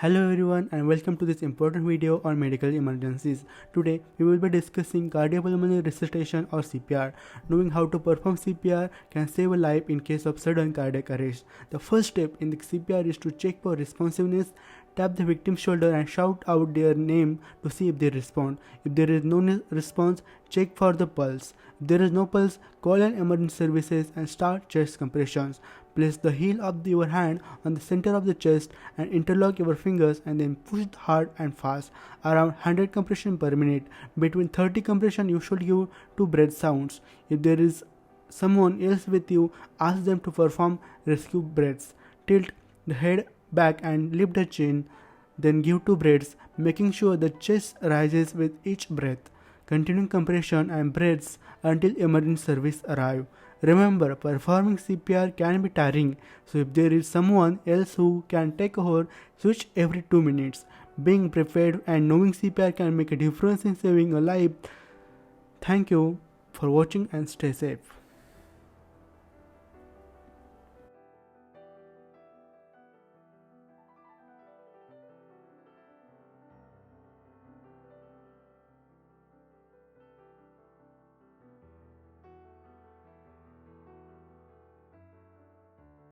Hello everyone and welcome to this important video on medical emergencies. Today we will be discussing cardiopulmonary resuscitation or CPR. Knowing how to perform CPR can save a life in case of sudden cardiac arrest. The first step in the CPR is to check for responsiveness. Tap the victim's shoulder and shout out their name to see if they respond. If there is no response, check for the pulse. If there is no pulse, call an emergency services and start chest compressions. Place the heel of your hand on the center of the chest and interlock your fingers and then push hard and fast. Around 100 compression per minute. Between 30 compression you should give 2 breath sounds. If there is someone else with you, ask them to perform rescue breaths. Tilt the head back and lift the chin, then give 2 breaths, making sure the chest rises with each breath. Continuing compression and breaths until emergency service arrive. Remember, performing CPR can be tiring, so if there is someone else who can take over, switch every 2 minutes. Being prepared and knowing CPR can make a difference in saving a life. Thank you for watching and stay safe.